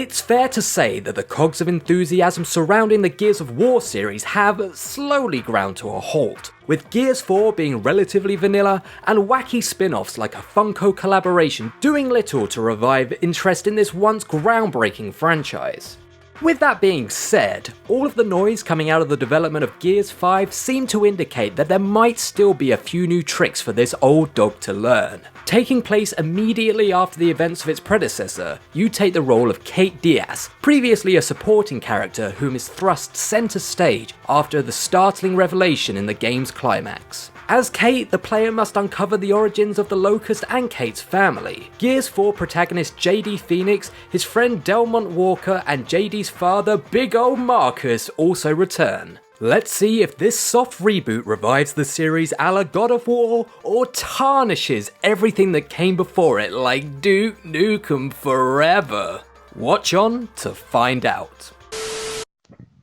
It's fair to say that the cogs of enthusiasm surrounding the Gears of War series have slowly ground to a halt, with Gears 4 being relatively vanilla and wacky spin-offs like a Funko collaboration doing little to revive interest in this once groundbreaking franchise. With that being said, all of the noise coming out of the development of Gears 5 seemed to indicate that there might still be a few new tricks for this old dog to learn. Taking place immediately after the events of its predecessor, you take the role of Kate Diaz, previously a supporting character whom is thrust centre stage after the startling revelation in the game's climax. As Kate, the player must uncover the origins of the Locust and Kate's family. Gears 4 protagonist JD Phoenix, his friend Delmont Walker, and JD's father, Big Ol' Marcus, also return. Let's see if this soft reboot revives the series a la God of War, or tarnishes everything that came before it like Duke Nukem Forever. Watch on to find out.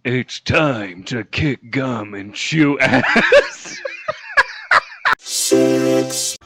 It's time to kick gum and chew ass. CeX.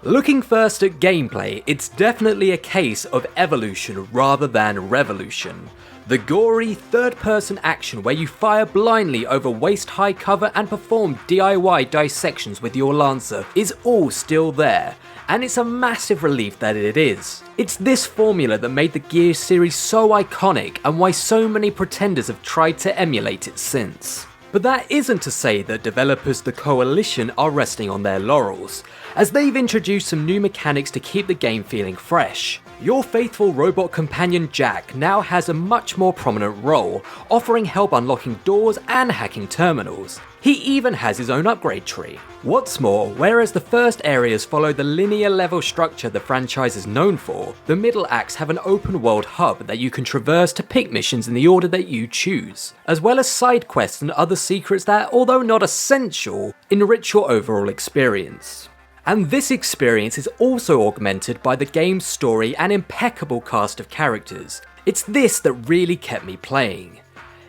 Looking first at gameplay, it's definitely a case of evolution rather than revolution. The gory third-person action where you fire blindly over waist-high cover and perform DIY dissections with your Lancer is all still there, and it's a massive relief that it is. It's this formula that made the Gears series so iconic and why so many pretenders have tried to emulate it since. But that isn't to say that developers The Coalition are resting on their laurels, as they've introduced some new mechanics to keep the game feeling fresh. Your faithful robot companion Jack now has a much more prominent role, offering help unlocking doors and hacking terminals. He even has his own upgrade tree. What's more, whereas the first areas follow the linear level structure the franchise is known for, the middle acts have an open world hub that you can traverse to pick missions in the order that you choose, as well as side quests and other secrets that, although not essential, enrich your overall experience. And this experience is also augmented by the game's story and impeccable cast of characters. It's this that really kept me playing.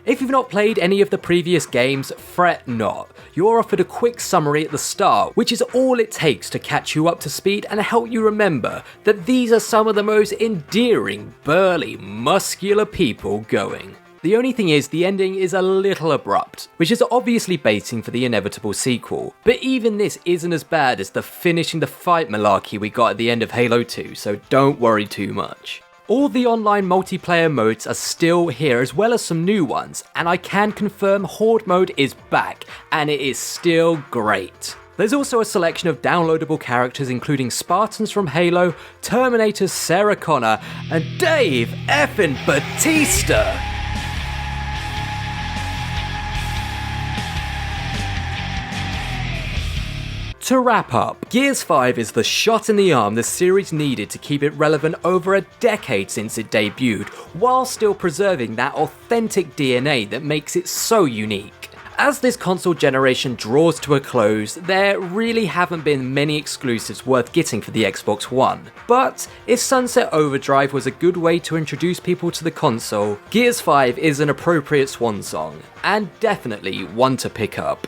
If you've not played any of the previous games, fret not. You're offered a quick summary at the start, which is all it takes to catch you up to speed and help you remember that these are some of the most endearing, burly, muscular people going. The only thing is, the ending is a little abrupt, which is obviously baiting for the inevitable sequel, but even this isn't as bad as the finishing the fight malarkey we got at the end of Halo 2, so don't worry too much. All the online multiplayer modes are still here, as well as some new ones, and I can confirm Horde mode is back, and it is still great. There's also a selection of downloadable characters including Spartans from Halo, Terminator's Sarah Connor, and Dave effing Bautista! To wrap up, Gears 5 is the shot in the arm the series needed to keep it relevant over a decade since it debuted, while still preserving that authentic DNA that makes it so unique. As this console generation draws to a close, there really haven't been many exclusives worth getting for the Xbox One. But if Sunset Overdrive was a good way to introduce people to the console, Gears 5 is an appropriate swan song, and definitely one to pick up.